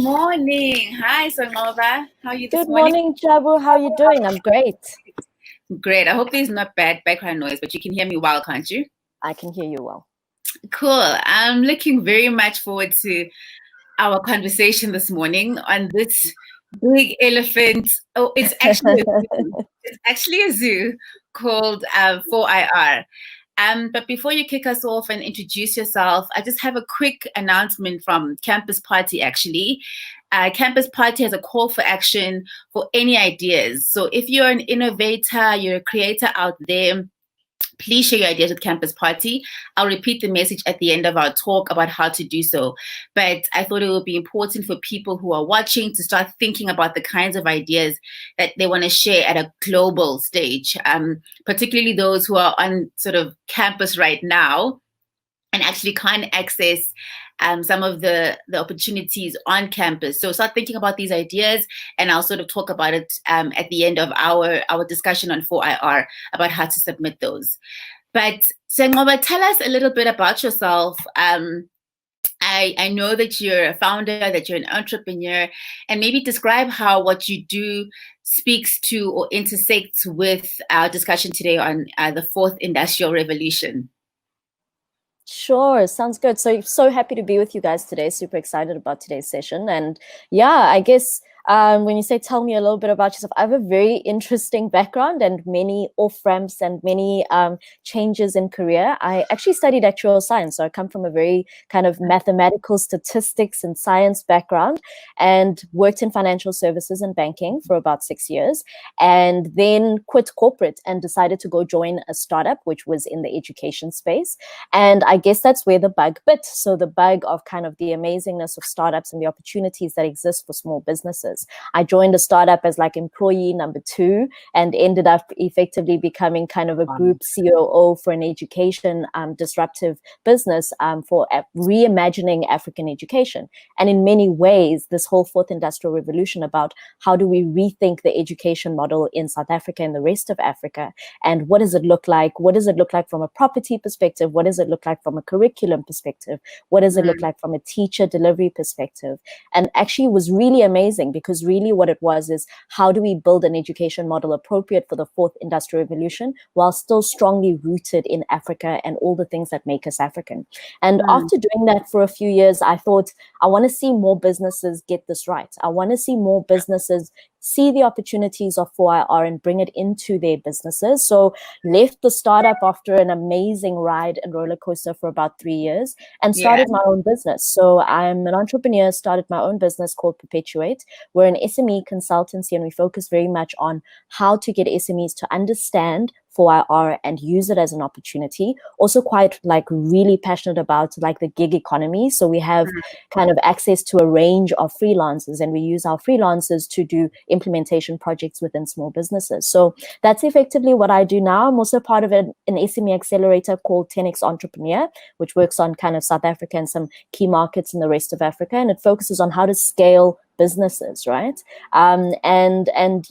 morning. Hi, Sonova. How are you this Good morning? morning, Jabu. How are you doing? I'm great. Great. I hope there's not bad background noise, but you can hear me well, can't you? I can hear you well. Cool. I'm looking very much forward to our conversation this morning on this big elephant. Oh, it's actually a zoo called 4IR. But before you kick us off and introduce yourself, I just have a quick announcement from Campus Party, actually. Campus Party has a call for action for any ideas. So if you're an innovator, you're a creator out there, please share your ideas with Campus Party. I'll repeat the message at the end of our talk about how to do so. But I thought it would be important for people who are watching to start thinking about the kinds of ideas that they want to share at a global stage, particularly those who are on sort of campus right now and actually can't access some of the opportunities on campus. So start thinking about these ideas, and I'll sort of talk about it at the end of our discussion on 4IR about how to submit those. But Sengoba, tell us a little bit about yourself. I know that you're a founder, that you're an entrepreneur, and maybe describe how what you do speaks to or intersects with our discussion today on the Fourth Industrial Revolution. Sure, sounds good. So happy to be with you guys today. Super excited about today's session. And yeah, I guess when you say tell me a little bit about yourself, I have a very interesting background and many off-ramps and many changes in career. I actually studied actuarial science, so I come from a very kind of mathematical statistics and science background, and worked in financial services and banking for about 6 years, and then quit corporate and decided to go join a startup, which was in the education space. And I guess that's where the bug bit. So the bug of kind of the amazingness of startups and the opportunities that exist for small businesses. I joined a startup as like employee number 2 and ended up effectively becoming kind of a group COO for an education disruptive business for reimagining African education. And in many ways, this whole Fourth Industrial Revolution about how do we rethink the education model in South Africa and the rest of Africa, and what does it look like? What does it look like from a property perspective? What does it look like from a curriculum perspective? What does it look like from a teacher delivery perspective? And actually was really amazing, because really what it was is how do we build an education model appropriate for the Fourth Industrial Revolution while still strongly rooted in Africa and all the things that make us African. And after doing that for a few years, I thought I want to see more businesses get this right. I want to see more businesses see the opportunities of 4IR and bring it into their businesses. So left the startup after an amazing ride and roller coaster for about 3 years and started my own business. So I'm an entrepreneur, started my own business called Perpetuate. We're an SME consultancy, and we focus very much on how to get SMEs to understand 4IR and use it as an opportunity. Also quite like really passionate about like the gig economy. So we have kind of access to a range of freelancers, and we use our freelancers to do implementation projects within small businesses. So that's effectively what I do now. I'm also part of an SME accelerator called 10X Entrepreneur, which works on kind of South Africa and some key markets in the rest of Africa. And it focuses on how to scale businesses, right? And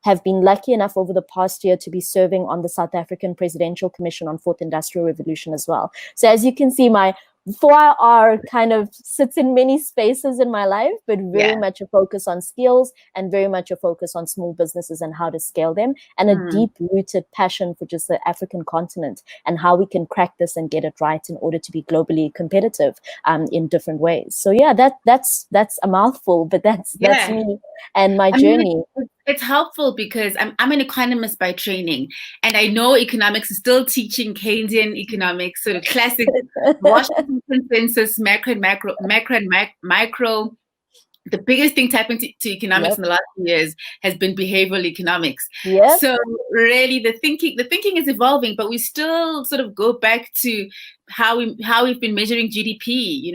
have been lucky enough over the past year to be serving on the South African Presidential Commission on Fourth Industrial Revolution as well. So as you can see, my 4IR kind of sits in many spaces in my life, but very much a focus on skills and very much a focus on small businesses and how to scale them, and a deep-rooted passion for just the African continent and how we can crack this and get it right in order to be globally competitive in different ways. So yeah, that's a mouthful, but that's me and my journey. It's helpful because I'm an economist by training, and I know economics is still teaching Keynesian economics, sort of classic Washington consensus, macro and micro. The biggest thing to happen to economics in the last few years has been behavioral economics. So really the thinking is evolving, but we still sort of go back to how we've been measuring GDP,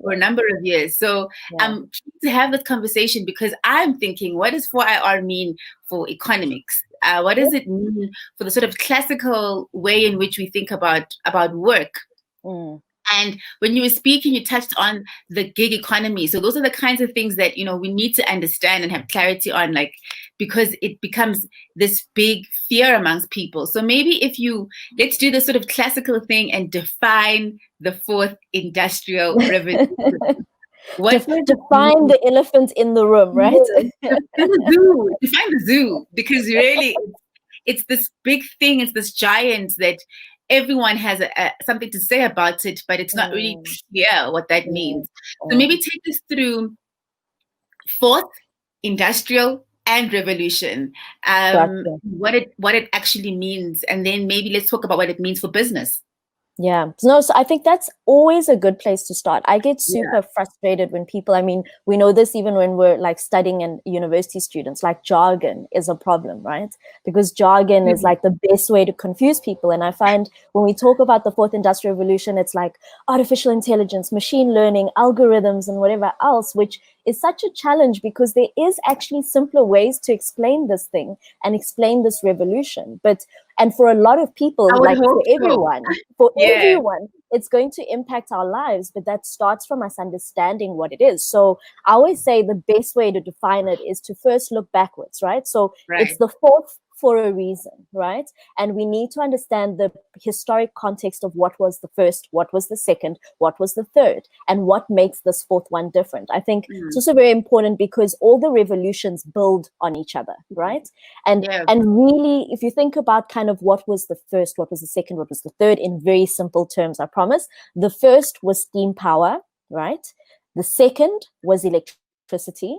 for a number of years. So I'm keen to have this conversation because I'm thinking, what does 4IR mean for economics? What does it mean for the sort of classical way in which we think about work? And when you were speaking, you touched on the gig economy. So those are the kinds of things that, we need to understand and have clarity on, like, because it becomes this big fear amongst people. So maybe let's do the sort of classical thing and define the Fourth Industrial Revolution. Define the elephant in the room, right? Define the zoo. Define the zoo, because really, it's this big thing. It's this giant that everyone has something to say about it, but it's not really clear what that means. So maybe take us through Fourth Industrial and Revolution, what it actually means, and then maybe let's talk about what it means for business. Yeah, no, so I think that's always a good place to start. I get super frustrated when people, I mean, we know this even when we're like studying and university students, like jargon is a problem, right? Because jargon is like the best way to confuse people. And I find when we talk about the Fourth Industrial Revolution, it's like artificial intelligence, machine learning, algorithms, and whatever else, which is such a challenge because there is actually simpler ways to explain this thing and explain this revolution. And for a lot of people, like for everyone, everyone, it's going to impact our lives, but that starts from us understanding what it is. So I always say the best way to define it is to first look backwards, right? So it's the fourth for a reason, right? And we need to understand the historic context of what was the first, what was the second, what was the third, and what makes this fourth one different. I think it's also very important because all the revolutions build on each other, right? And really, if you think about kind of what was the first, what was the second, what was the third, in very simple terms, I promise. The first was steam power, right? The second was electricity.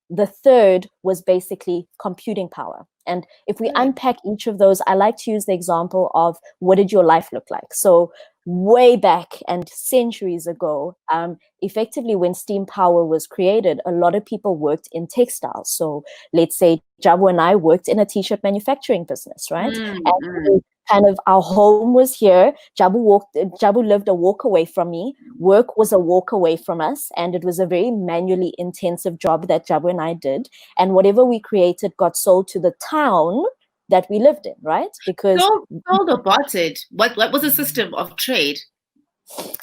The third was basically computing power. And if we unpack each of those, I like to use the example of what did your life look like? So way back and centuries ago, effectively when steam power was created, a lot of people worked in textiles. So let's say Jabu and I worked in a t-shirt manufacturing business, right? And kind of our home was here. Jabu lived a walk away from me. Work was a walk away from us. And it was a very manually intensive job that Jabu and I did. And whatever we created got sold to the town that we lived in, right? Because sold or bartered. What was the system of trade?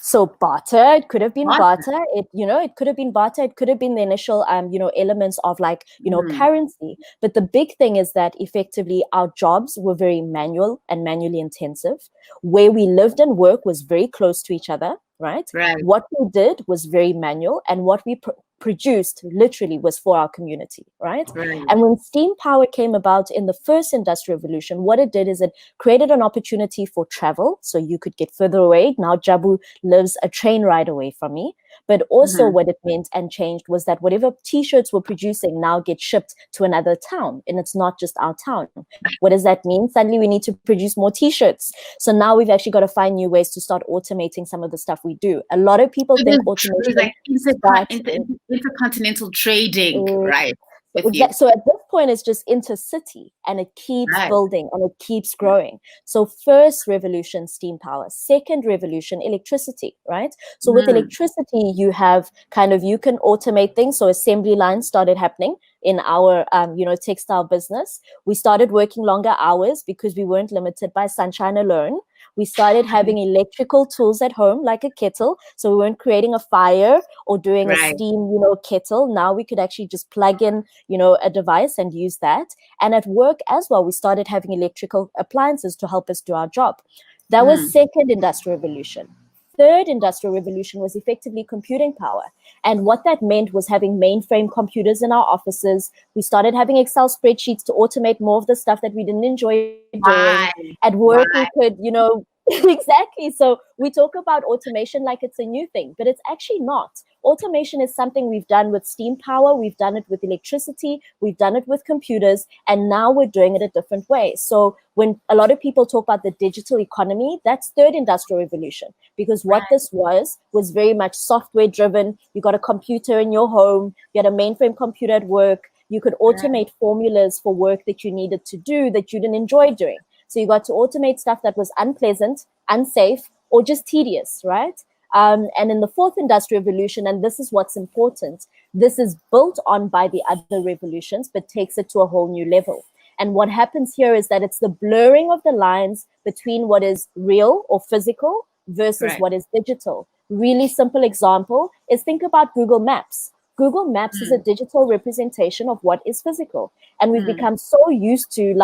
So barter, it could have been barter. It could have been barter. It could have been the initial, elements of like, currency. But the big thing is that effectively our jobs were very manual and manually intensive. Where we lived and worked was very close to each other, right? What we did was very manual, and what we produced literally was for our community, right? And when steam power came about in the first industrial revolution, what it did is it created an opportunity for travel, so you could get further away. Now Jabu lives a train ride away from me. But also what it meant and changed was that whatever t-shirts we're producing now get shipped to another town, and it's not just our town. What does that mean? Suddenly we need to produce more t-shirts. So now we've actually got to find new ways to start automating some of the stuff we do. A lot of people think automation intercontinental trading, right? So at this point, it's just intercity, and it keeps building and it keeps growing. So first revolution, steam power. Second revolution, electricity, right? So with electricity, you have you can automate things. So assembly lines started happening in our, textile business. We started working longer hours because we weren't limited by sunshine alone. We started having electrical tools at home, like a kettle. So we weren't creating a fire or doing a steam, kettle. Now we could actually just plug in, a device and use that. And at work as well, we started having electrical appliances to help us do our job. That was second industrial revolution. Third industrial revolution was effectively computing power. And what that meant was having mainframe computers in our offices. We started having Excel spreadsheets to automate more of the stuff that we didn't enjoy doing. At work, we could, exactly. So we talk about automation like it's a new thing, but it's actually not. Automation is something we've done with steam power. We've done it with electricity. We've done it with computers. And now we're doing it a different way. So when a lot of people talk about the digital economy, that's third industrial revolution, because what this was very much software driven. You got a computer in your home. You had a mainframe computer at work. You could automate formulas for work that you needed to do that you didn't enjoy doing. So you got to automate stuff that was unpleasant, unsafe, or just tedious, right? And in the fourth industrial revolution, and this is what's important, this is built on by the other revolutions, but takes it to a whole new level. And what happens here is that it's the blurring of the lines between what is real or physical versus what is digital. Really simple example is think about Google Maps. Google Maps is a digital representation of what is physical. And we've become so used to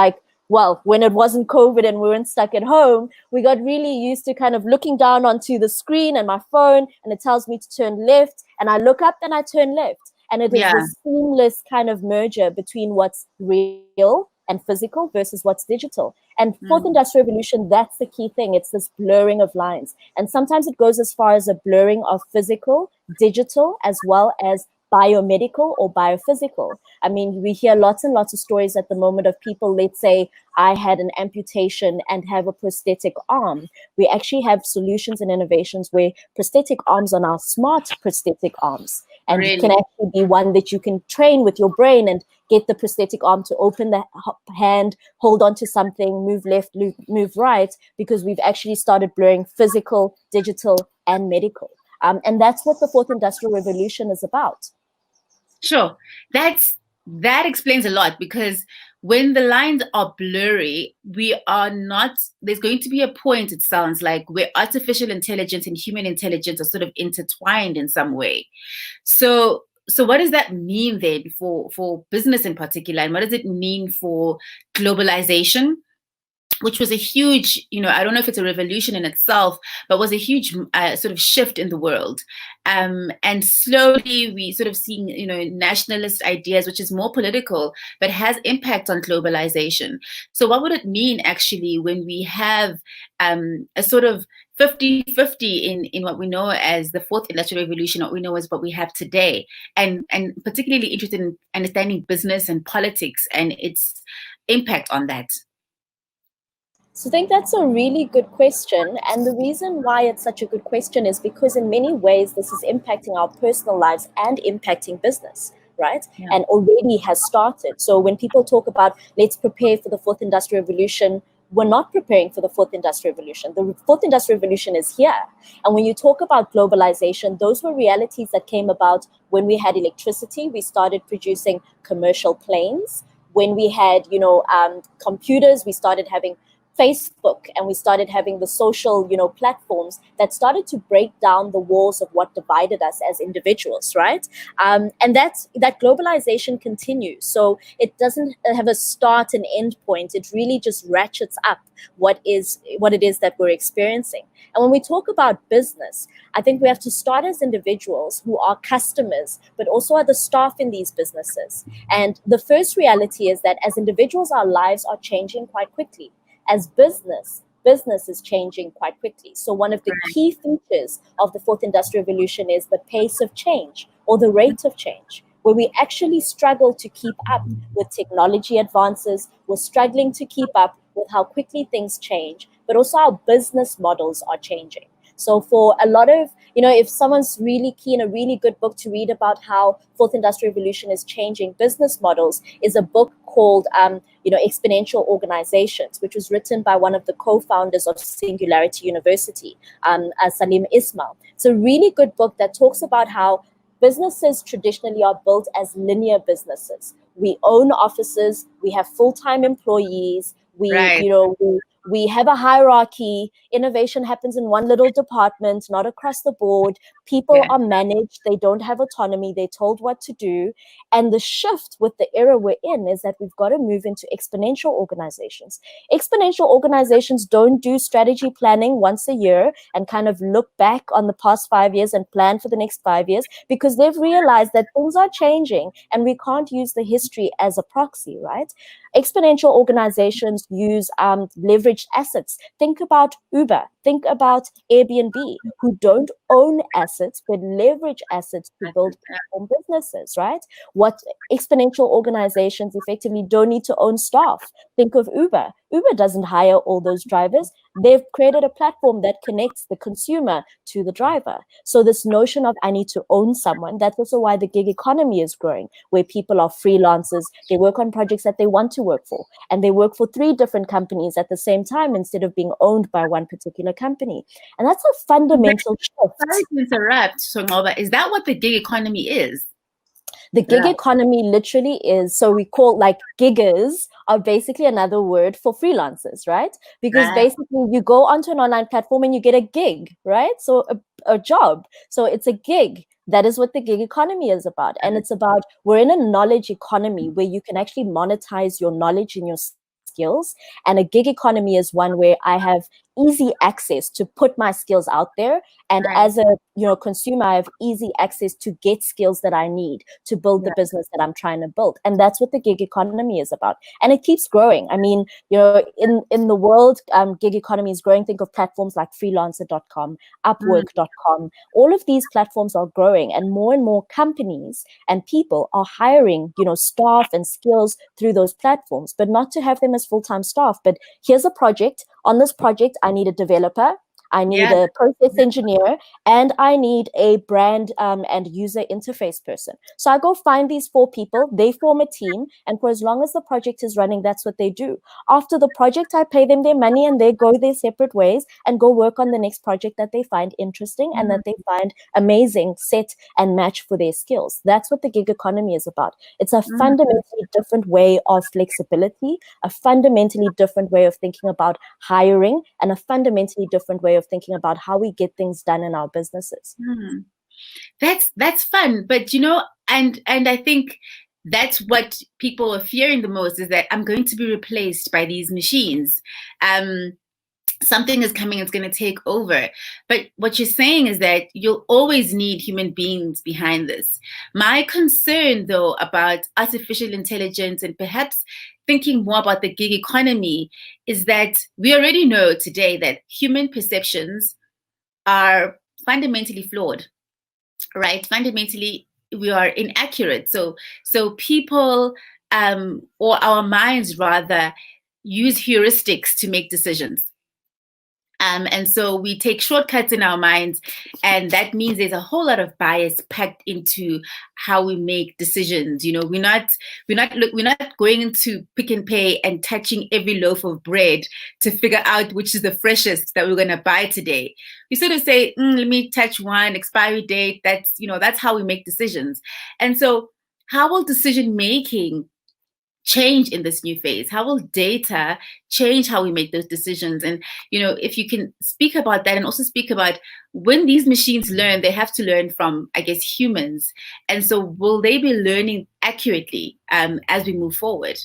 well, when it wasn't COVID and we weren't stuck at home, we got really used to kind of looking down onto the screen and my phone, and it tells me to turn left, and I look up and I turn left. And it is Yeah. this seamless kind of merger between what's real and physical versus what's digital. And Fourth Industrial Revolution, that's the key thing. It's this blurring of lines. And sometimes it goes as far as a blurring of physical, digital, as well as biomedical or biophysical. I mean, we hear lots and lots of stories at the moment of people, let's say, I had an amputation and have a prosthetic arm. We actually have solutions and innovations where prosthetic arms are now smart prosthetic arms. And it can actually be one that you can train with your brain and get the prosthetic arm to open the hand, hold on to something, move left, move right, because we've actually started blurring physical, digital, and medical. And that's what the Fourth Industrial Revolution is about. Sure. That explains a lot, because when the lines are blurry, there's going to be a point, it sounds like, where artificial intelligence and human intelligence are sort of intertwined in some way. So what does that mean then for business in particular? And what does it mean for globalization, which was a huge, I don't know if it's a revolution in itself, but was a huge sort of shift in the world. And slowly we sort of seeing, nationalist ideas, which is more political, but has impact on globalization. So what would it mean actually when we have a sort of 50-50 in what we know as the Fourth Industrial Revolution, what we know as what we have today, and particularly interested in understanding business and politics and its impact on that? So I think that's a really good question. And the reason why it's such a good question is because in many ways, this is impacting our personal lives and impacting business, right? Yeah. And already has started. So when people talk about, let's prepare for the Fourth Industrial Revolution, we're not preparing for the Fourth Industrial Revolution. The Fourth Industrial Revolution is here. And when you talk about globalization, those were realities that came about when we had electricity. We started producing commercial planes. When we had, computers, we started having Facebook, and we started having the social, platforms that started to break down the walls of what divided us as individuals, right? And that globalization continues. So it doesn't have a start and end point. It really just ratchets up what it is that we're experiencing. And when we talk about business, I think we have to start as individuals who are customers, but also are the staff in these businesses. And the first reality is that as individuals, our lives are changing quite quickly. As business is changing quite quickly. So one of the key features of the Fourth Industrial Revolution is the pace of change, or the rate of change, where we actually struggle to keep up with technology advances. We're struggling to keep up with how quickly things change, but also our business models are changing. So for a lot of, if someone's really keen, a really good book to read about how Fourth Industrial Revolution is changing business models is a book called, Exponential Organizations, which was written by one of the co-founders of Singularity University, Salim Ismail. It's a really good book that talks about how businesses traditionally are built as linear businesses. We own offices, we have full-time employees, we have a hierarchy. Innovation happens in one little department, not across the board. People are managed. They don't have autonomy. They're told what to do. And the shift with the era we're in is that we've got to move into exponential organizations. Exponential organizations don't do strategy planning once a year and kind of look back on the past 5 years and plan for the next 5 years, because they've realized that things are changing and we can't use the history as a proxy, right? Exponential organizations use leveraged assets. Think about Uber, think about Airbnb, who don't own assets but leverage assets to build platform businesses, right? What exponential organizations effectively don't need to own staff. Think of Uber. Uber doesn't hire all those drivers. They've created a platform that connects the consumer to the driver. So this notion of I need to own someone, that's also why the gig economy is growing, where people are freelancers, they work on projects that they want to work for, and they work for 3 different companies at the same time instead of being owned by one particular company. And that's a fundamental shift. Sorry to interrupt, Songoba. Is that what the gig economy is? The gig economy literally is, so we call giggers are basically another word for freelancers, right? Because basically you go onto an online platform and you get a gig, right? So a job. So it's a gig. That is what the gig economy is about. And it's about, we're in a knowledge economy where you can actually monetize your knowledge and your skills. And a gig economy is one where I have easy access to put my skills out there, and Right. as a consumer, I have easy access to get skills that I need to build the business that I'm trying to build. And that's what the gig economy is about, and it keeps growing. I mean, in the world, gig economy is growing. Think of platforms like freelancer.com, upwork.com. All of these platforms are growing, and more companies and people are hiring staff and skills through those platforms, but not to have them as full-time staff. But here's a project. On this project, I need a developer, I need a process engineer, and I need a brand and user interface person. So I go find these 4 people, they form a team, and for as long as the project is running, that's what they do. After the project, I pay them their money, and they go their separate ways and go work on the next project that they find interesting and that they find amazing, set and match for their skills. That's what the gig economy is about. It's a fundamentally different way of flexibility, a fundamentally different way of thinking about hiring, and a fundamentally different way of thinking about how we get things done in our businesses. That's fun, but and I think that's what people are fearing the most, is that I'm going to be replaced by these machines. Something is coming, it's going to take over. But what you're saying is that you'll always need human beings behind this. My concern, though, about artificial intelligence and perhaps thinking more about the gig economy is that we already know today that human perceptions are fundamentally flawed, right? Fundamentally, we are inaccurate. So people, or our minds rather, use heuristics to make decisions. And so we take shortcuts in our minds, and that means there's a whole lot of bias packed into how we make decisions. We're not going into Pick n Pay and touching every loaf of bread to figure out which is the freshest that we're going to buy today. We sort of say, let me touch one expiry date. That's how we make decisions. And so, how will decision making change in this new phase? How will data change how we make those decisions? And if you can speak about that, and also speak about when these machines learn, they have to learn from, I guess, humans. And so will they be learning accurately as we move forward?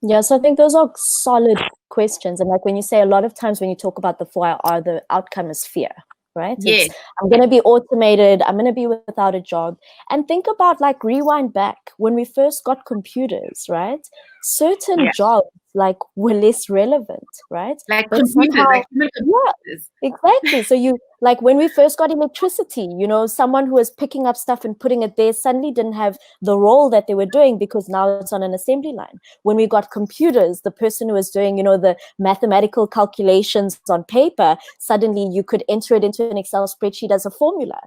Yeah, so I think those are solid questions. And like when you say, a lot of times when you talk about the 4R, the outcome is fear, right? Yes. I'm going to be automated. I'm going to be without a job. And think about, like, rewind back when we first got computers, right? Certain jobs were less relevant, right? Like but computers, somehow, like human computers. Yeah, exactly. So like when we first got electricity, someone who was picking up stuff and putting it there suddenly didn't have the role that they were doing, because now it's on an assembly line. When we got computers, the person who was doing, the mathematical calculations on paper, suddenly you could enter it into an Excel spreadsheet as a formula,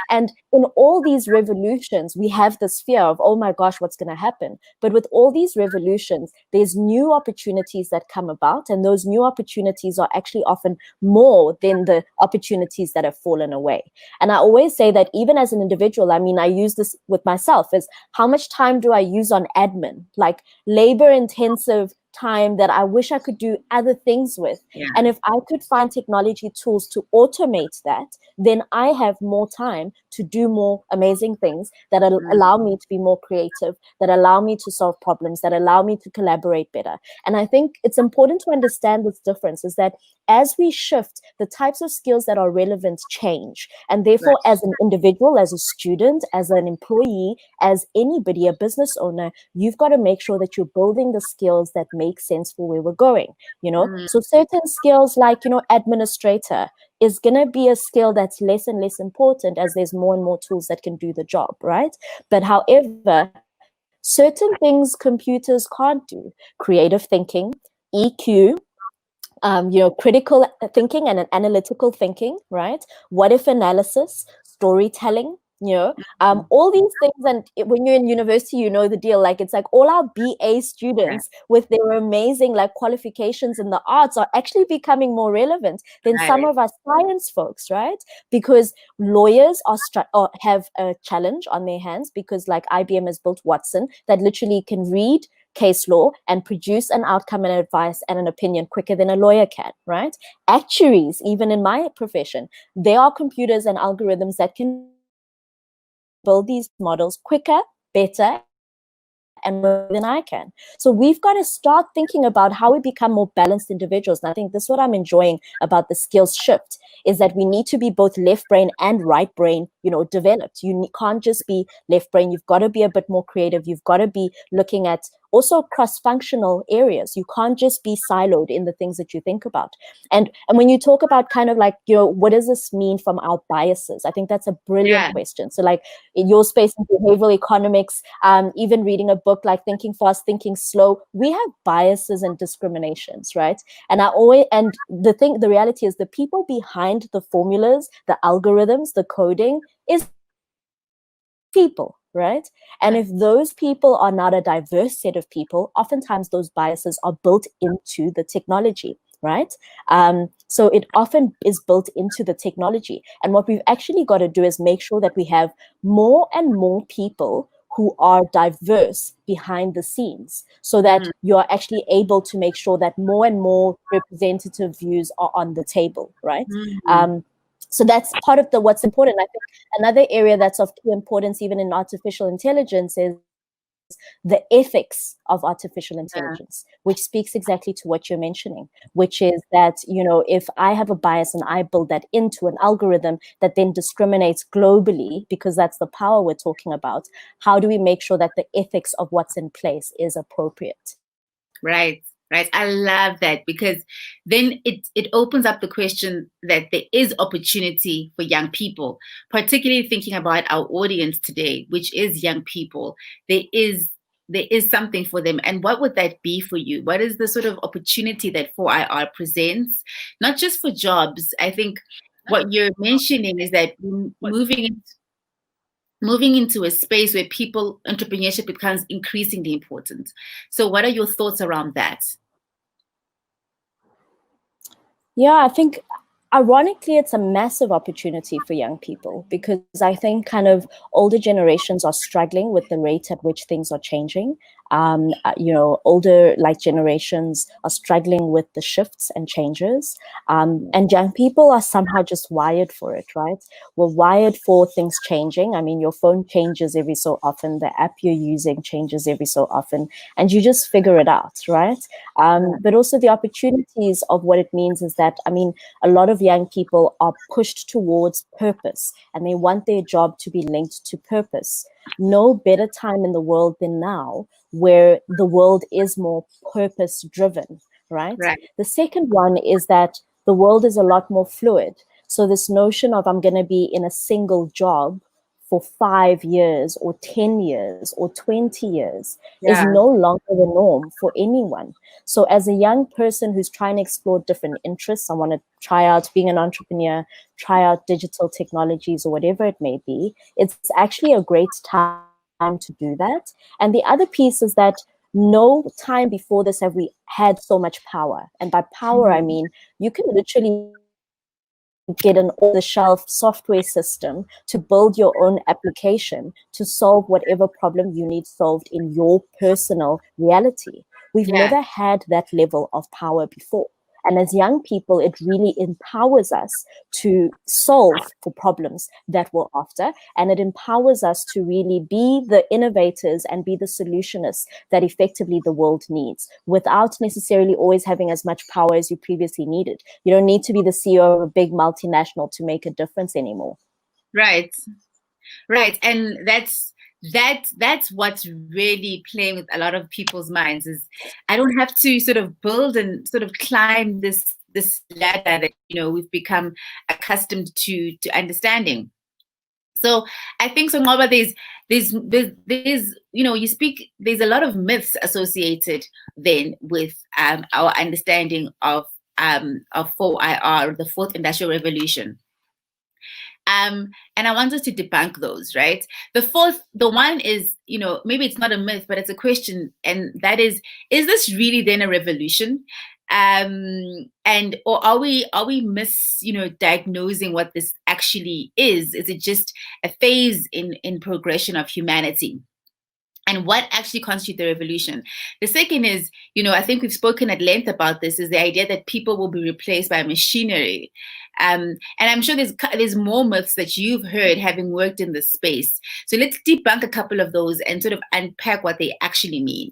And in all these revolutions, we have this fear of, oh my gosh, what's going to happen? But with all these revolutions, there's new opportunities that come about, and those new opportunities are actually often more than the opportunities that have fallen away. And I always say that even as an individual, I mean, I use this with myself, is how much time do I use on admin, like labor intensive time that I wish I could do other things with. Yeah. And if I could find technology tools to automate that, then I have more time to do more amazing things that allow me to be more creative, that allow me to solve problems, that allow me to collaborate better. And I think it's important to understand this difference, is that as we shift, the types of skills that are relevant change. And therefore, as an individual, as a student, as an employee, as anybody, a business owner, you've got to make sure that you're building the skills that make sense for where we're going, So certain skills like, administrator is going to be a skill that's less and less important as there's more and more tools that can do the job, right? But however, certain things computers can't do: creative thinking, EQ, critical thinking and an analytical thinking, right? What if analysis, storytelling, all these things. And when you're in university, the deal. Like, it's like all our BA students with their amazing qualifications in the arts are actually becoming more relevant than some of our science folks, right? Because lawyers have a challenge on their hands, because like IBM has built Watson that literally can read case law and produce an outcome and advice and an opinion quicker than a lawyer can, right? Actuaries, even in my profession, there are computers and algorithms that can build these models quicker, better, and more than I can. So we've got to start thinking about how we become more balanced individuals. And I think this is what I'm enjoying about the skills shift, is that we need to be both left brain and right brain, developed. You can't just be left brain. You've got to be a bit more creative. You've got to be looking at also cross-functional areas. You can't just be siloed in the things that you think about. And when you talk about kind of like, what does this mean from our biases? I think that's a brilliant question. So like in your space in behavioral economics, even reading a book like Thinking Fast, Thinking Slow, we have biases and discriminations, right? And the reality is the people behind the formulas, the algorithms, the coding is people, right? And if those people are not a diverse set of people, oftentimes those biases are built into the technology, right? So it often is built into the technology. And what we've actually got to do is make sure that we have more and more people who are diverse behind the scenes, so that you're actually able to make sure that more and more representative views are on the table, right? So that's part of what's important. I think another area that's of key importance, even in artificial intelligence, is the ethics of artificial intelligence, which speaks exactly to what you're mentioning, which is that, if I have a bias and I build that into an algorithm that then discriminates globally, because that's the power we're talking about, how do we make sure that the ethics of what's in place is appropriate? Right. I love that, because then it opens up the question that there is opportunity for young people, particularly thinking about our audience today, which is young people. There is something for them. And what would that be for you? What is the sort of opportunity that 4IR presents? Not just for jobs. I think what you're mentioning is that moving into a space where entrepreneurship becomes increasingly important. So what are your thoughts around that? Yeah, I think ironically, it's a massive opportunity for young people, because I think kind of older generations are struggling with the rate at which things are changing. Older generations are struggling with the shifts and changes. And young people are somehow just wired for it, right? We're wired for things changing. I mean, your phone changes every so often. The app you're using changes every so often. And you just figure it out, right? But also the opportunities of what it means is that, a lot of young people are pushed towards purpose, and they want their job to be linked to purpose. No better time in the world than now, where the world is more purpose driven, right? The second one is that the world is a lot more fluid. So this notion of I'm going to be in a single job for 5 years or 10 years or 20 years is no longer the norm for anyone. So as a young person who's trying to explore different interests, I want to try out being an entrepreneur, try out digital technologies or whatever it may be, it's actually a great time to do that. And the other piece is that no time before this have we had so much power. And by power, I mean, you can literally get an off-the-shelf software system to build your own application to solve whatever problem you need solved in your personal reality. We've never had that level of power before. And as young people, it really empowers us to solve for problems that we're after. And it empowers us to really be the innovators and be the solutionists that effectively the world needs, without necessarily always having as much power as you previously needed. You don't need to be the CEO of a big multinational to make a difference anymore. Right. And that's what's really playing with a lot of people's minds, is I don't have to sort of build and sort of climb this ladder that we've become accustomed to understanding. So I think so, Ngoba, there's you speak, there's a lot of myths associated then with our understanding of 4IR, the Fourth Industrial Revolution. And I want us to debunk those, right? The one is, maybe it's not a myth, but it's a question, and that is this really then a revolution? Or are we diagnosing what this actually is? Is it just a phase in progression of humanity? and what actually constitutes the revolution. The second is, I think we've spoken at length about this, is the idea that people will be replaced by machinery. And I'm sure there's more myths that you've heard having worked in this space. So let's debunk a couple of those and sort of unpack what they actually mean.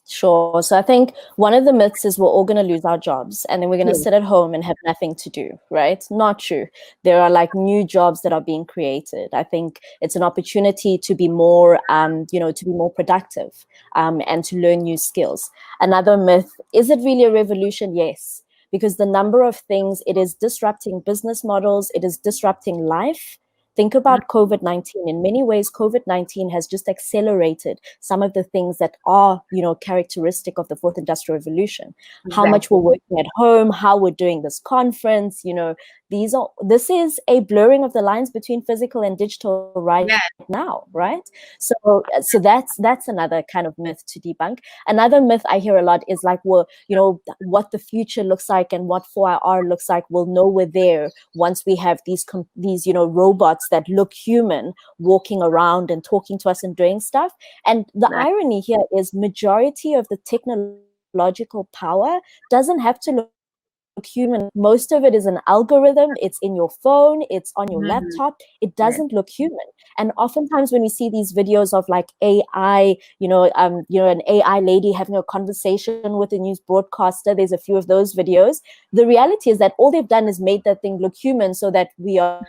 Sure. So I think one of the myths is we're all going to lose our jobs and then we're going to sit at home and have nothing to do, right? Not true. There are like new jobs that are being created. I think it's an opportunity to be more, to be more productive and to learn new skills. Another myth, is it really a revolution? Yes, because the number of things, it is disrupting business models, it is disrupting life. Think about COVID-19. In many ways, COVID-19 has just accelerated some of the things that are, characteristic of the Fourth Industrial Revolution. Exactly. How much we're working at home, how we're doing this conference, this is a blurring of the lines between physical and digital now, right? So that's another kind of myth to debunk. Another myth I hear a lot is like, well, what the future looks like and what 4IR looks like, we'll know we're there once we have these robots that look human walking around and talking to us and doing stuff. And the irony here is majority of the technological power doesn't have to look human. Most of it is an algorithm. It's in your phone, it's on your laptop. It doesn't look human. And oftentimes when we see these videos of like AI, an AI lady having a conversation with a news broadcaster, there's a few of those videos. The reality is that all they've done is made that thing look human so that we are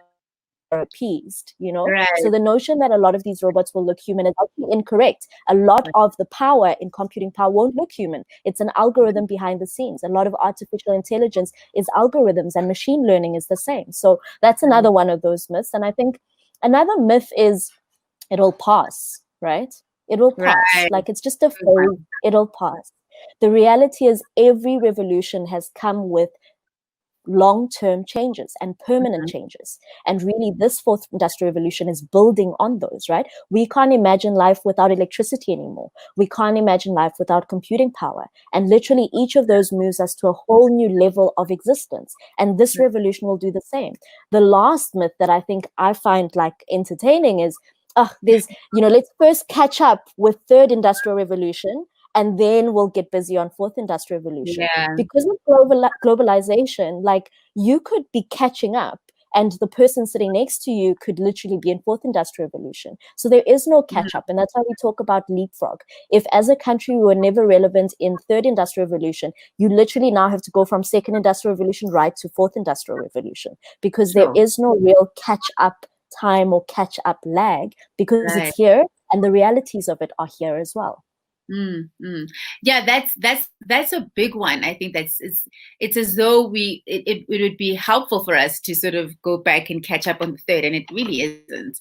appeased, So the notion that a lot of these robots will look human is actually incorrect. A lot of the power in computing power won't look human. It's an algorithm behind the scenes. A lot of artificial intelligence is algorithms, and machine learning is the same. So that's another one of those myths. And I think another myth is it'll pass, right? It'll pass. Like it's just a phase, it'll pass. The reality is every revolution has come with long-term changes and permanent changes. And really this Fourth Industrial Revolution is building on those, right? We can't imagine life without electricity anymore. We can't imagine life without computing power. And literally each of those moves us to a whole new level of existence. And this revolution will do the same. The last myth that I think I find like entertaining is, let's first catch up with Third Industrial Revolution, and then we'll get busy on Fourth Industrial Revolution. Because of globalization, like you could be catching up and the person sitting next to you could literally be in Fourth Industrial Revolution. So there is no catch up. And that's why we talk about leapfrog. If as a country we were never relevant in Third Industrial Revolution, you literally now have to go from Second Industrial Revolution right to Fourth Industrial Revolution, because there is no real catch up time or catch up lag, because it's here and the realities of it are here as well. Yeah, that's a big one. I think it's as though it would be helpful for us to sort of go back and catch up on the third, and it really isn't.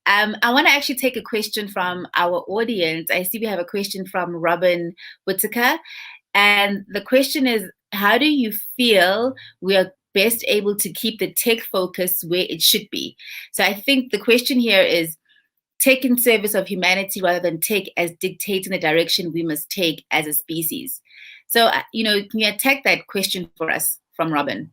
I want to actually take a question from our audience. I see we have a question from Robin Whitaker, and the question is, how do you feel we are best able to keep the tech focus where it should be? So I think the question here is, take in service of humanity rather than take as dictating the direction we must take as a species. So, can you attack that question for us from Robin?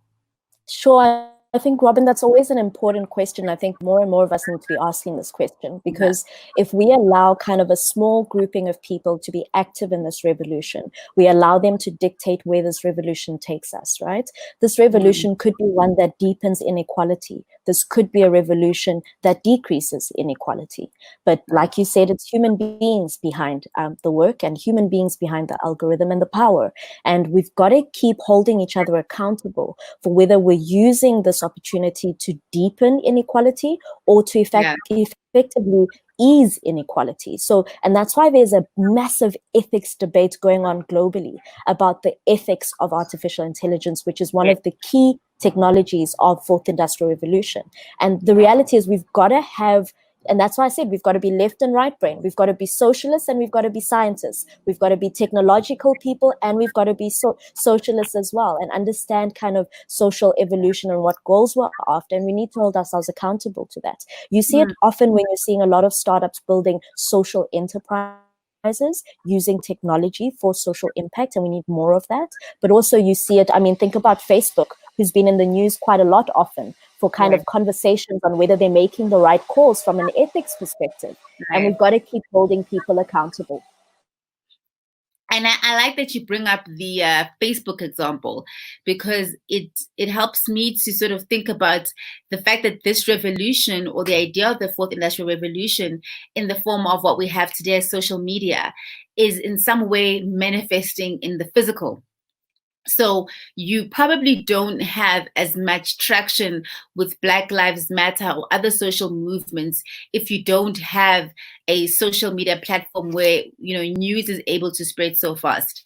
Sure. I think, Robin, that's always an important question. I think more and more of us need to be asking this question, because if we allow kind of a small grouping of people to be active in this revolution, we allow them to dictate where this revolution takes us, right? This revolution could be one that deepens inequality. This could be a revolution that decreases inequality. But like you said, it's human beings behind the work and human beings behind the algorithm and the power. And we've got to keep holding each other accountable for whether we're using this opportunity to deepen inequality or to effectively ease inequality. So, and that's why there's a massive ethics debate going on globally about the ethics of artificial intelligence, which is one of the key technologies of Fourth Industrial Revolution. And the reality is we've got to have, and that's why I said we've got to be left and right brain. We've got to be socialists and we've got to be scientists. We've got to be technological people and we've got to be socialists as well, and understand kind of social evolution and what goals we're after. And we need to hold ourselves accountable to that. You see it often when you're seeing a lot of startups building social enterprises using technology for social impact, and we need more of that. But also you see it, I mean, think about Facebook, who's been in the news quite a lot often for kind of conversations on whether they're making the right calls from an ethics perspective. And we've got to keep holding people accountable. And I like that you bring up the Facebook example, because it helps me to sort of think about the fact that this revolution, or the idea of the Fourth Industrial Revolution in the form of what we have today as social media, is in some way manifesting in the physical. So you probably don't have as much traction with Black Lives Matter or other social movements if you don't have a social media platform where, you know, news is able to spread so fast.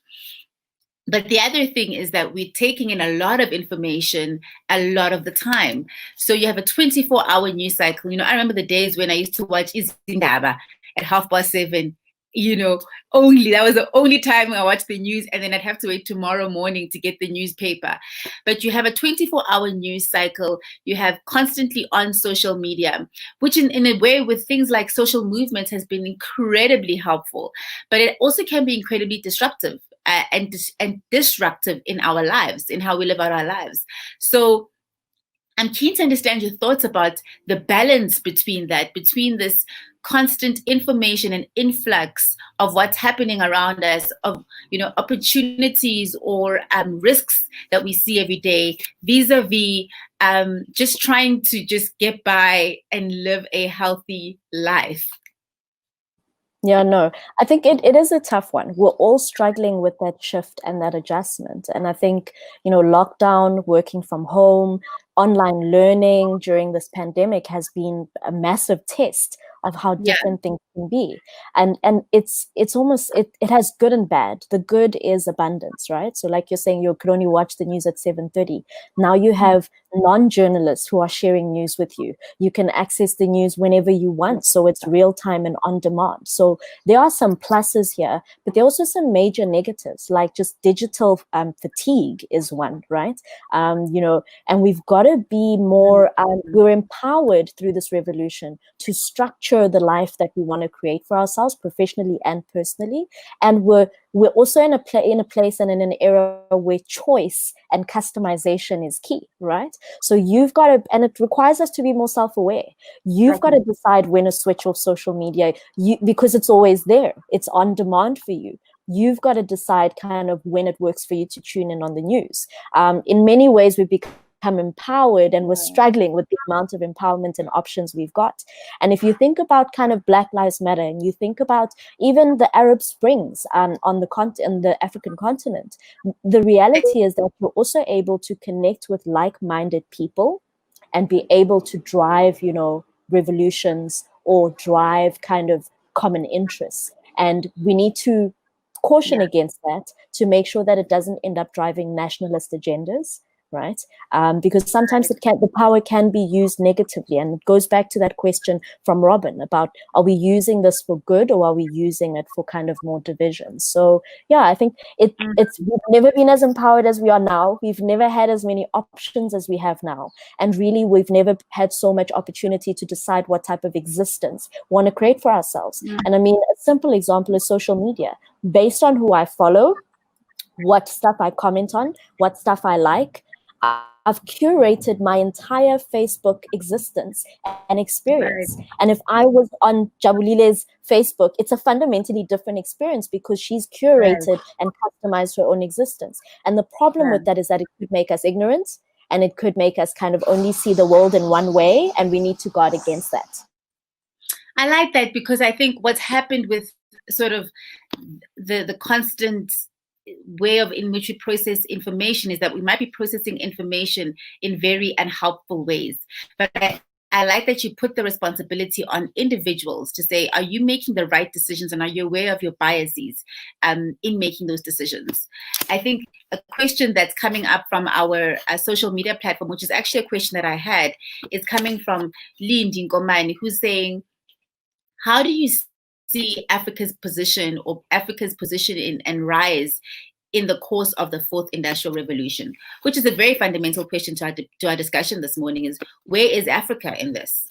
But the other thing is that we're taking in a lot of information a lot of the time. So you have a 24-hour news cycle. You know, I remember the days when I used to watch Izindaba at 7:30. You know, that was the only time I watched the news, and then I'd have to wait tomorrow morning to get the newspaper. But you have a 24-hour news cycle. You have constantly on social media, which in a way with things like social movements has been incredibly helpful, but it also can be incredibly disruptive and disruptive in our lives, in how we live out our lives. So I'm keen to understand your thoughts about the balance between this constant information and influx of what's happening around us, of, you know, opportunities or risks that we see every day, vis-a-vis just trying to just get by and live a healthy life. Yeah, no, I think it is a tough one. We're all struggling with that shift and that adjustment. And I think, you know, lockdown, working from home, online learning during this pandemic has been a massive test of how different things can be. And it's almost, it has good and bad. The good is abundance, right? So like you're saying, you could only watch the news at 7:30. Now you have non-journalists who are sharing news with you. You can access the news whenever you want. So it's real time and on demand. So there are some pluses here, but there are also some major negatives, like just digital fatigue is one, right? You know, and we've got to be more, we're empowered through this revolution to structure the life that we want to create for ourselves, professionally and personally. And we're also in a place and in an era where choice and customization is key, right? So you've got to, and it requires us to be more self-aware. You've got to decide when to switch off social media, because it's always there. It's on demand for you. You've got to decide kind of when it works for you to tune in on the news. In many ways, we've become empowered, and we're struggling with the amount of empowerment and options we've got. And if you think about kind of Black Lives Matter, and you think about even the Arab Springs on the African continent, the reality is that we're also able to connect with like-minded people and be able to drive, you know, revolutions or drive kind of common interests. And we need to caution against that to make sure that it doesn't end up driving nationalist agendas, right? Because sometimes the power can be used negatively, and it goes back to that question from Robin about, are we using this for good, or are we using it for kind of more division? So yeah, I think we've never been as empowered as we are now. We've never had as many options as we have now, and really we've never had so much opportunity to decide what type of existence we want to create for ourselves. And I mean, a simple example is social media. Based on who I follow, what stuff I comment on, what stuff I like, I've curated my entire Facebook existence and experience. Right. And if I was on Jabulile's Facebook, it's a fundamentally different experience because she's curated and customized her own existence. And the problem with that is that it could make us ignorant, and it could make us kind of only see the world in one way, and we need to guard against that. I like that, because I think what's happened with sort of the constant way in which we process information is that we might be processing information in very unhelpful ways. But I like that you put the responsibility on individuals to say, are you making the right decisions, and are you aware of your biases in making those decisions? I think a question that's coming up from our social media platform, which is actually a question that I had, is coming from Lindy Ngomani, who's saying, how do you see Africa's position and rise in the course of the Fourth Industrial Revolution? Which is a very fundamental question to our discussion this morning, is where is Africa in this?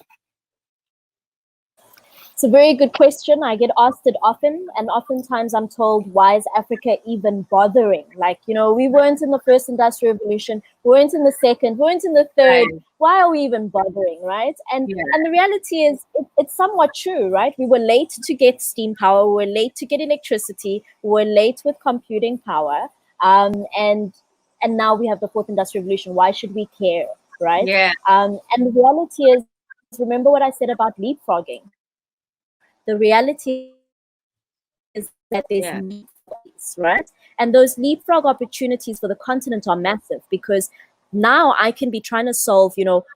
It's a very good question. I get asked it often, and oftentimes I'm told, why is Africa even bothering? Like, we weren't in the first industrial revolution, we weren't in the second, we weren't in the third. Right. Why are we even bothering, right? And Yeah. and the reality is, it's somewhat true, right? We were late to get steam power, we were late to get electricity, we were late with computing power, and now we have the fourth industrial revolution. Why should we care, right? Yeah. And the reality is, remember what I said about leapfrogging. The reality is that there's Yeah. leapfrogs, right? And those leapfrog opportunities for the continent are massive, because now I can be trying to solve,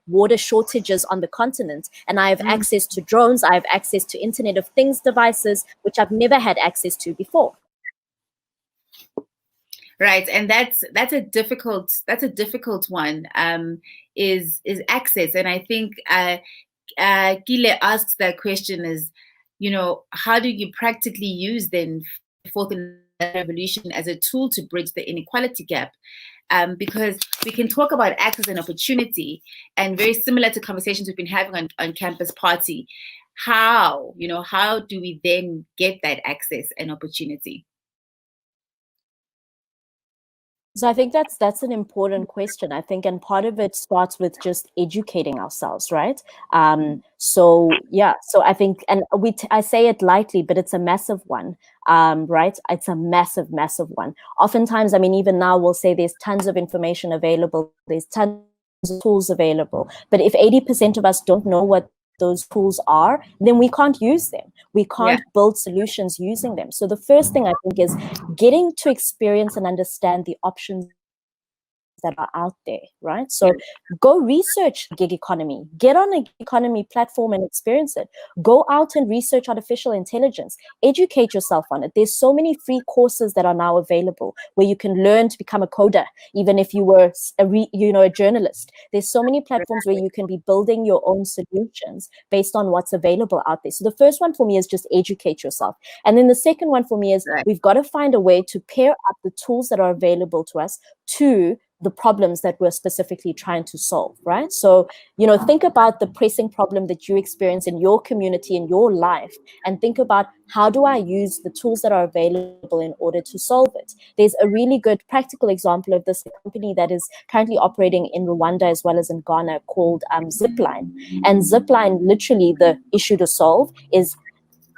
water shortages on the continent, and I have Mm. access to drones, I have access to Internet of Things devices, which I've never had access to before. Right, and that's a difficult one. Is access, and I think Kile asks that question is, how do you practically use then fourth industrial revolution as a tool to bridge the inequality gap? Because we can talk about access and opportunity, and very similar to conversations we've been having on Campus Party, how do we then get that access and opportunity? So I think that's an important question. I think, and part of it starts with just educating ourselves, right? So I think, and I say it lightly, but it's a massive one, right? It's a massive one. Oftentimes, I mean, even now we'll say there's tons of information available, there's tons of tools available, but if 80% of us don't know what those tools are, then we can't use them. We can't build solutions using them. So the first thing I think is getting to experience and understand the options that are out there, right? So go research gig economy, get on a gig economy platform and experience it. Go out and research artificial intelligence, educate yourself on it. There's so many free courses that are now available where you can learn to become a coder, even if you were a journalist. There's so many platforms where you can be building your own solutions based on what's available out there. So the first one for me is just educate yourself. And then the second one for me is we've got to find a way to pair up the tools that are available to us to the problems that we're specifically trying to solve, right? So, think about the pressing problem that you experience in your community, in your life, and think about, how do I use the tools that are available in order to solve it? There's a really good practical example of this company that is currently operating in Rwanda as well as in Ghana called Zipline. And Zipline, literally the issue to solve is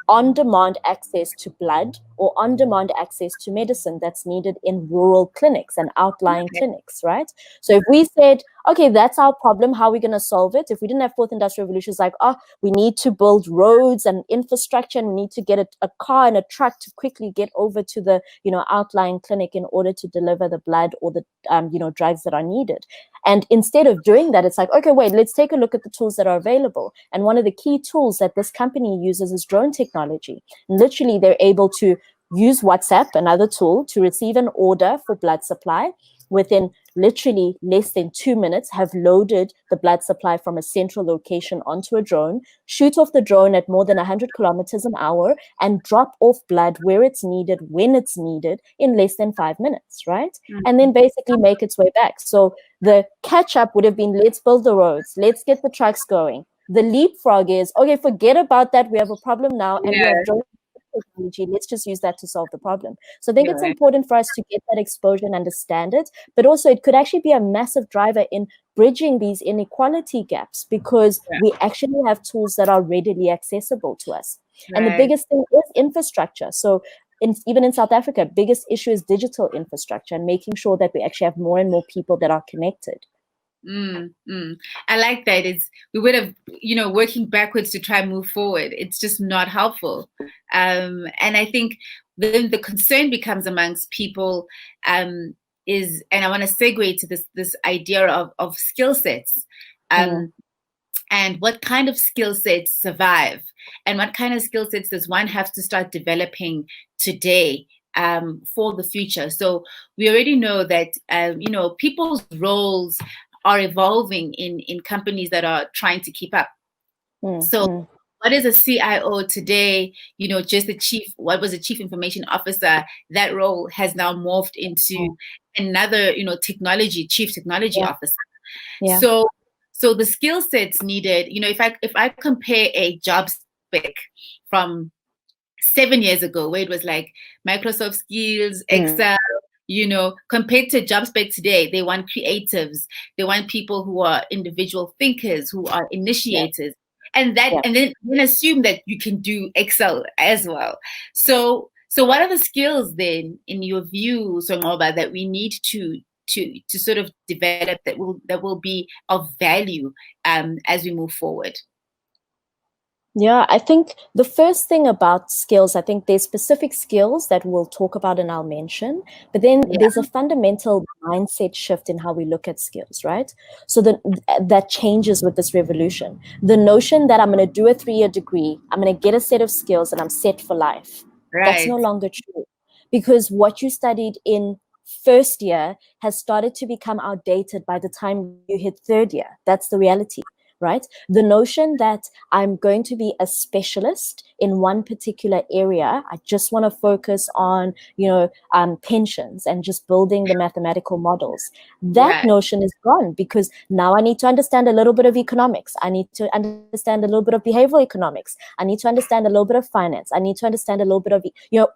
on-demand access to blood or on-demand access to medicine that's needed in rural clinics and outlying clinics, right? So if we said, okay, that's our problem, how are we going to solve it? If we didn't have fourth industrial revolution, it's like, we need to build roads and infrastructure, and we need to get a car and a truck to quickly get over to the, outlying clinic in order to deliver the blood or the, drugs that are needed. And instead of doing that, it's like, okay, wait, let's take a look at the tools that are available. And one of the key tools that this company uses is drone technology. And literally, they're able to use WhatsApp, another tool, to receive an order for blood supply. Within literally less than 2 minutes, have loaded the blood supply from a central location onto a drone, shoot off the drone at more than 100 kilometers an hour, and drop off blood where it's needed, when it's needed, in less than 5 minutes, right? And then basically make its way back. So the catch up would have been, let's build the roads, let's get the trucks going. The leapfrog is, okay, forget about that. We have a problem now, and we have drone technology. Let's just use that to solve the problem. So I think it's important for us to get that exposure and understand it, but also it could actually be a massive driver in bridging these inequality gaps, because we actually have tools that are readily accessible to us. And the biggest thing is infrastructure. So even in South Africa, biggest issue is digital infrastructure and making sure that we actually have more and more people that are connected. I like that. We would have, working backwards to try and move forward. It's just not helpful. And I think then the concern becomes amongst people and I want to segue to this idea of skill sets. And what kind of skill sets survive, and what kind of skill sets does one have to start developing today for the future? So we already know that people's roles are evolving in companies that are trying to keep up. So what is a CIO today? Just what was a chief information officer? That role has now morphed into another, chief technology officer. So the skill sets needed, if I compare a job spec from 7 years ago, where it was like Microsoft skills, Excel, compared to job spec today, they want creatives, they want people who are individual thinkers, who are initiators, and then assume that you can do Excel as well. So what are the skills then, in your view, Songoba, that we need to sort of develop that will be of value as we move forward? Yeah, I think the first thing about skills, I think there's specific skills that we'll talk about and I'll mention, but then there's a fundamental mindset shift in how we look at skills, right? So that changes with this revolution. The notion that I'm going to do a 3-year degree, I'm going to get a set of skills and I'm set for life. Right. That's no longer true, because what you studied in first year has started to become outdated by the time you hit third year. That's the reality. Right? The notion that I'm going to be a specialist in one particular area, I just want to focus on, pensions and just building the mathematical models. That notion is gone, because now I need to understand a little bit of economics. I need to understand a little bit of behavioral economics. I need to understand a little bit of finance. I need to understand a little bit of,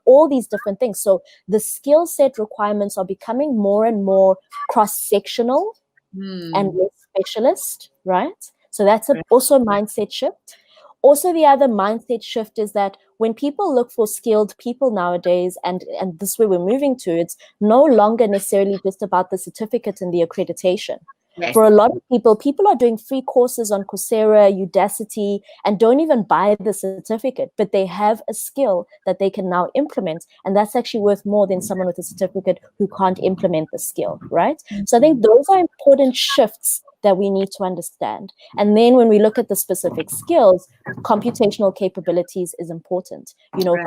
all these different things. So the skill set requirements are becoming more and more cross-sectional and less specialist, right? So that's also a mindset shift. Also, the other mindset shift is that when people look for skilled people nowadays, and this is where we're moving to, it's no longer necessarily just about the certificate and the accreditation. Yes. For a lot of people are doing free courses on Coursera, Udacity, and don't even buy the certificate, but they have a skill that they can now implement, and that's actually worth more than someone with a certificate who can't implement the skill, right? So I think those are important shifts that we need to understand. And then when we look at the specific skills, computational capabilities is important.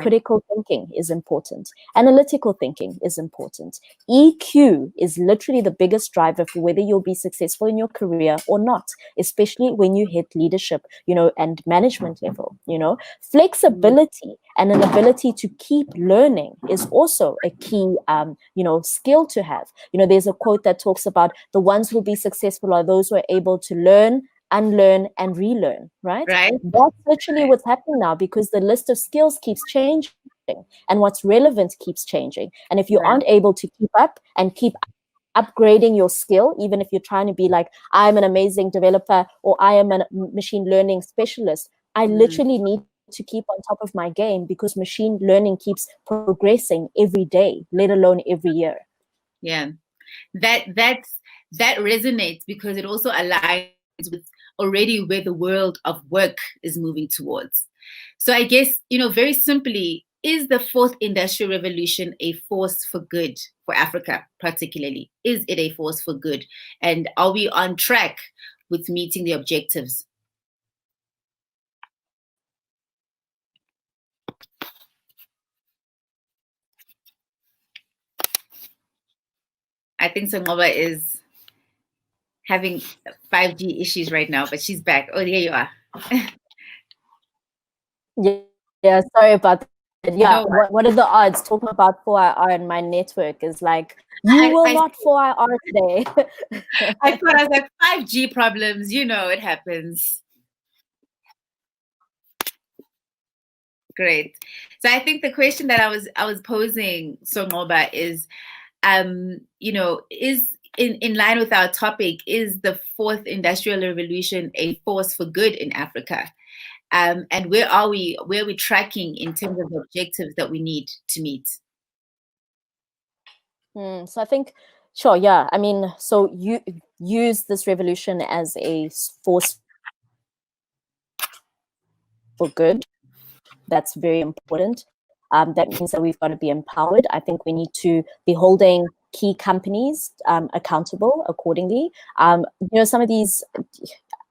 Critical thinking is important. Analytical thinking is important. EQ is literally the biggest driver for whether you'll be successful in your career or not, especially when you hit leadership, and management level. Flexibility and an ability to keep learning is also a key, skill to have. There's a quote that talks about the ones who will be successful are those who are able to learn, unlearn, and relearn, right? That's literally what's happening now, because the list of skills keeps changing and what's relevant keeps changing. And if you aren't able to keep up and keep upgrading your skill, even if you're trying to be like, I'm an amazing developer or I am a machine learning specialist, I literally need to keep on top of my game, because machine learning keeps progressing every day, let alone every year. Yeah, that resonates, because it also aligns with already where the world of work is moving towards. So I guess, very simply, is the fourth industrial revolution a force for good for Africa, particularly? Is it a force for good? And are we on track with meeting the objectives? I think Songoba is having 5G issues right now, but she's back. Oh, there you are. Yeah, sorry about that. Yeah, what are the odds? Talking about 4IR and my network is like, you will not 4IR today. I thought, I was like, 5G problems, it happens. Great. So I think the question that I was posing, Songoba, is, is in line with our topic, is the fourth industrial revolution a force for good in Africa? And where are we tracking in terms of the objectives that we need to meet? So I think, sure, yeah. I mean, so you use this revolution as a force for good. That's very important. That means that we've got to be empowered. I think we need to be holding key companies accountable accordingly. Some of these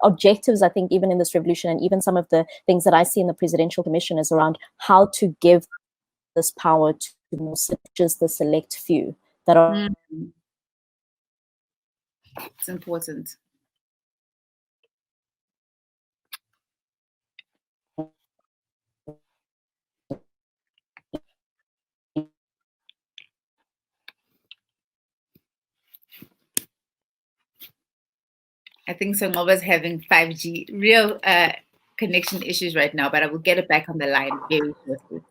objectives, I think, even in this revolution, and even some of the things that I see in the Presidential Commission, is around how to give this power to more just the select few that are. It's important. I think Songoba's having 5G real connection issues right now, but I will get it back on the line very shortly.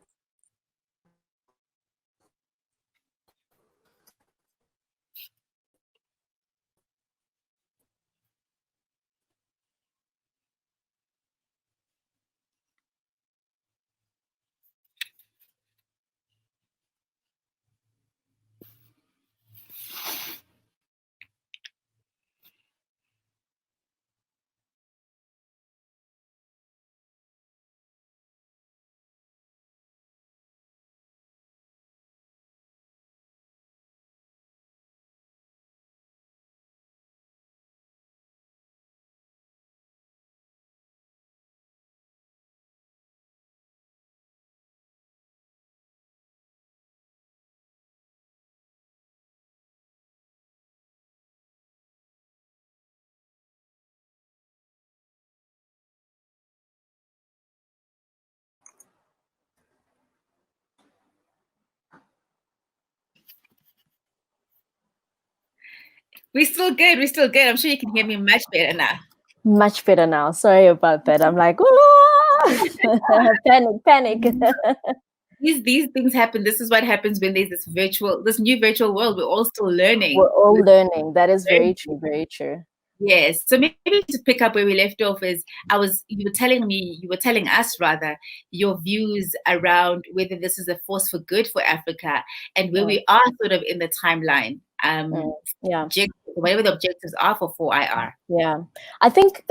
We're still good. We're still good. I'm sure you can hear me much better now. Much better now. Sorry about that. I'm like, panic. These things happen. This is what happens when there's this new virtual world. We're all still learning. We're all learning. That is very true. Very true. Yes. So maybe to pick up where we left off is you were telling us rather, your views around whether this is a force for good for Africa and where we are sort of in the timeline. Whatever the objectives are for 4IR. Yeah, I think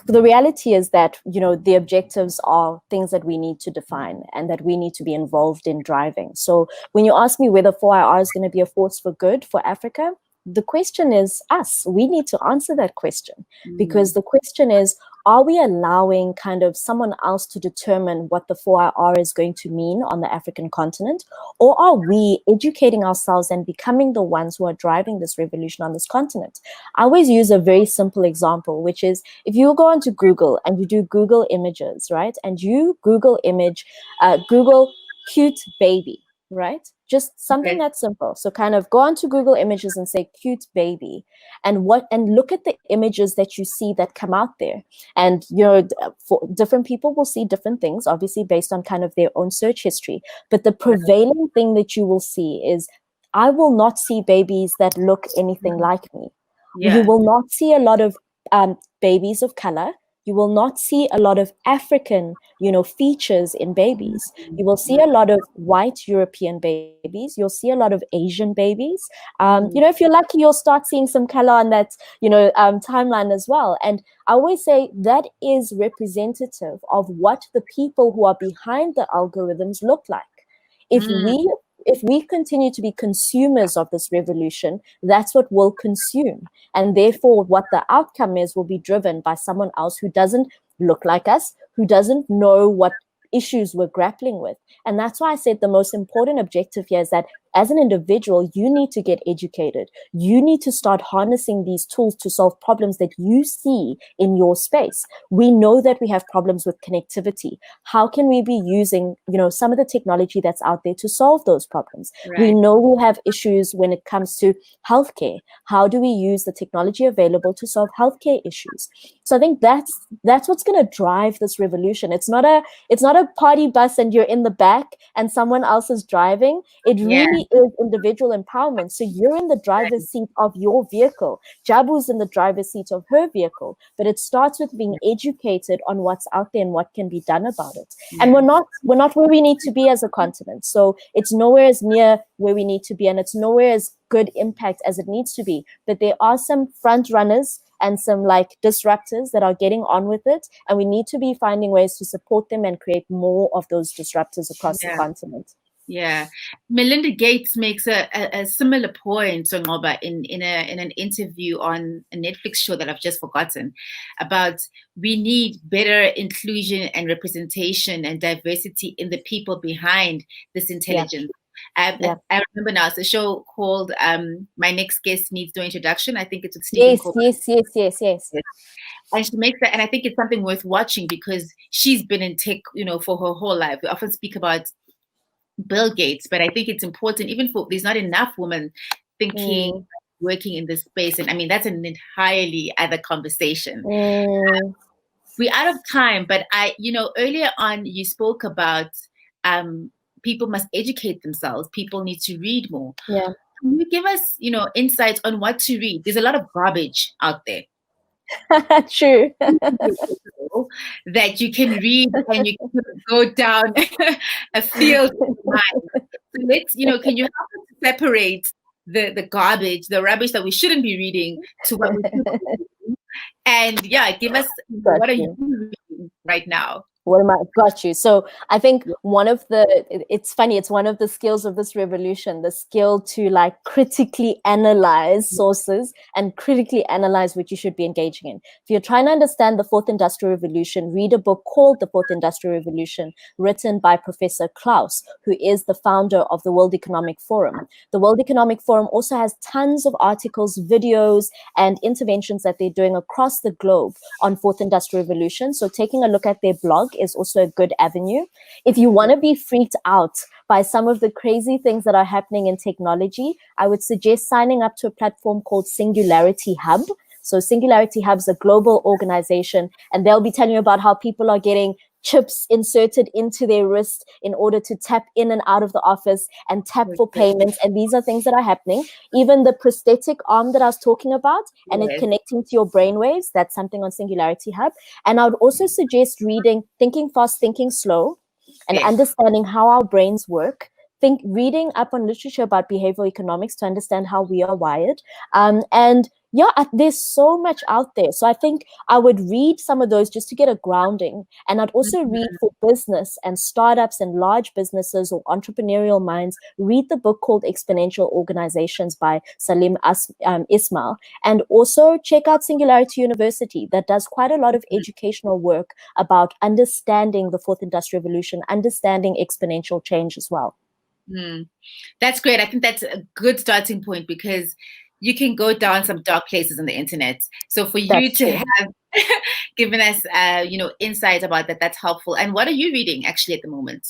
the reality is that, you know, the objectives are things that we need to define and that we need to be involved in driving. So when you ask me whether 4IR is going to be a force for good for Africa, the question is us. We need to answer that question, because the question is, are we allowing kind of someone else to determine what the 4IR is going to mean on the African continent? Or are we educating ourselves and becoming the ones who are driving this revolution on this continent? I always use a very simple example, which is if you go onto Google and you do Google images, right? And you Google cute baby, right? Just something that simple. So kind of go onto Google Images and say cute baby, and look at the images that you see that come out there. And, you know, for different people will see different things, obviously based on kind of their own search history. But the prevailing thing that you will see is, I will not see babies that look anything like me. Yeah. You will not see a lot of babies of color. You will not see a lot of African, you know, features in babies. You will see a lot of white European babies. You'll see a lot of Asian babies. You know, if you're lucky, you'll start seeing some color on that, you know, timeline as well. And I always say that is representative of what the people who are behind the algorithms look like. If we continue to be consumers of this revolution, that's what we'll consume. And therefore, what the outcome is will be driven by someone else who doesn't look like us, who doesn't know what issues we're grappling with. And that's why I said the most important objective here is that as an individual, you need to get educated. You need to start harnessing these tools to solve problems that you see in your space. We know that we have problems with connectivity. How can we be using, you know, some of the technology that's out there to solve those problems? Right. We know we have issues when it comes to healthcare. How do we use the technology available to solve healthcare issues? So I think that's what's going to drive this revolution. It's not a party bus and you're in the back and someone else is driving. It really is individual empowerment. So you're in the driver's seat of your vehicle. Jabu's in the driver's seat of her vehicle. But it starts with being educated on what's out there and what can be done about it. And we're not where we need to be as a continent. So it's nowhere as near where we need to be, and it's nowhere as good impact as it needs to be. But there are some front runners and some like disruptors that are getting on with it, and we need to be finding ways to support them and create more of those disruptors across the continent. Yeah, Melinda Gates makes a similar point, Songoba, in an interview on a Netflix show that I've just forgotten, about we need better inclusion and representation and diversity in the people behind this intelligence. I remember now, it's a show called My Next Guest Needs No Introduction. I think it's with Stephen Colbert. Yes. And she makes that, and I think it's something worth watching because she's been in tech, you know, for her whole life. We often speak about Bill Gates, but I think it's important, even for there's not enough women thinking, working in this space. And I mean, that's an entirely other conversation. we're out of time, but earlier on you spoke about people must educate themselves. People need to read more. Yeah. Can you give us, insights on what to read? There's a lot of garbage out there. True. That you can read and you can go down a field of mind. So let's, can you help us separate the garbage, the rubbish that we shouldn't be reading to what we should be reading? And give us what are you reading right now? What am I? Got you. So I think it's funny, it's one of the skills of this revolution, the skill to like critically analyze sources and critically analyze what you should be engaging in. If you're trying to understand the Fourth Industrial Revolution, read a book called The Fourth Industrial Revolution, written by Professor Klaus, who is the founder of the World Economic Forum. The World Economic Forum also has tons of articles, videos, and interventions that they're doing across the globe on Fourth Industrial Revolution. So taking a look at their blog is also a good avenue. If you want to be freaked out by some of the crazy things that are happening in technology, I would suggest signing up to a platform called Singularity Hub. So Singularity Hub is a global organization, and they'll be telling you about how people are getting chips inserted into their wrist in order to tap in and out of the office and tap for payments. And these are things that are happening. Even the prosthetic arm that I was talking about and it connecting to your brainwaves, that's something on Singularity Hub. And I would also suggest reading Thinking Fast, Thinking Slow and understanding how our brains work. Reading up on literature about behavioral economics to understand how we are wired. There's so much out there. So I think I would read some of those just to get a grounding. And I'd also read for business and startups and large businesses or entrepreneurial minds, read the book called Exponential Organizations by Salim Ismail. And also check out Singularity University that does quite a lot of educational work about understanding the Fourth Industrial Revolution, understanding exponential change as well. That's great. I think that's a good starting point because you can go down some dark places on the internet. So for you to have given us, insight about that, that's helpful. And what are you reading actually at the moment?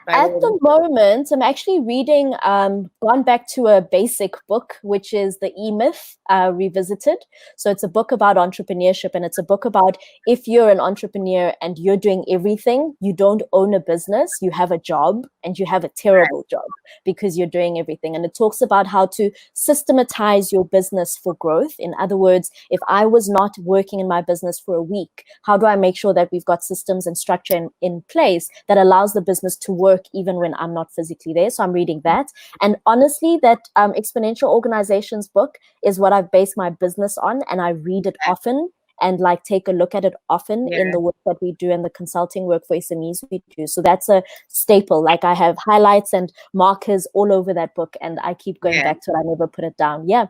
At the moment, I'm actually reading, gone back to a basic book, which is The E-Myth Revisited. So it's a book about entrepreneurship, and it's a book about if you're an entrepreneur and you're doing everything, you don't own a business, you have a job and you have a terrible job because you're doing everything. And it talks about how to systematize your business for growth. In other words, if I was not working in my business for a week, how do I make sure that we've got systems and structure in place that allows the business to work even when I'm not physically there? So I'm reading that. And honestly, that Exponential Organizations book is what I've based my business on, and I read it often and like take a look at it often in the work that we do and the consulting work for SMEs we do. So that's a staple. Like I have highlights and markers all over that book, and I keep going back to it. I never put it down. Yeah.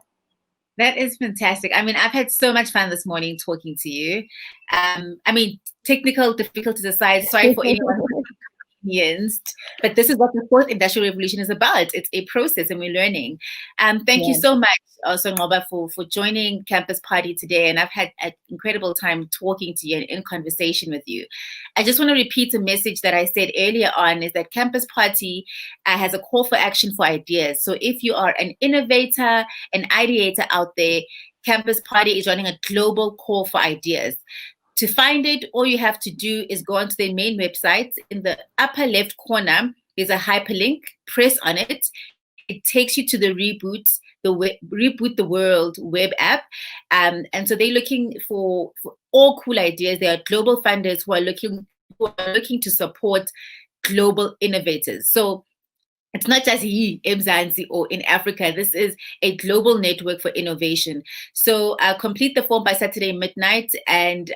That is fantastic. I mean, I've had so much fun this morning talking to you. Technical difficulties aside, sorry for anyone who's inconvenienced, but this is what the Fourth Industrial Revolution is about. It's a process and we're learning. Thank you so much also, Ngoba, for joining Campus Party today. And I've had an incredible time talking to you and in conversation with you. I just want to repeat a message that I said earlier on, is that Campus Party has a call for action for ideas. So if you are an innovator, an ideator out there, Campus Party is running a global call for ideas. To find it, all you have to do is go onto their main website. In the upper left corner, there's a hyperlink. Press on it. It takes you to the Reboot the World web app. And so they're looking for all cool ideas. There are global funders who are looking to support global innovators. So it's not just eMzansi or in Africa. This is a global network for innovation. So complete the form by Saturday midnight, and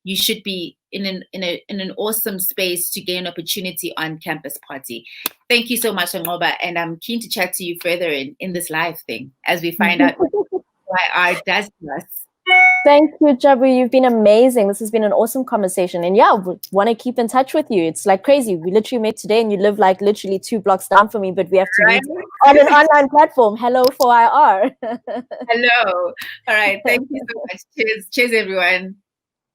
you should be in an awesome space to gain an opportunity on Campus Party. Thank you so much, Ngoba, and I'm keen to chat to you further in this live thing as we find out why art does to us. Thank you, Jabu. You've been amazing. This has been an awesome conversation. And yeah, we want to keep in touch with you. It's like crazy. We literally met today and you live like literally 2 blocks down from me, but we have to meet on an online platform. Hello for IR. Hello. All right. Thank you so much. Cheers. Cheers, everyone.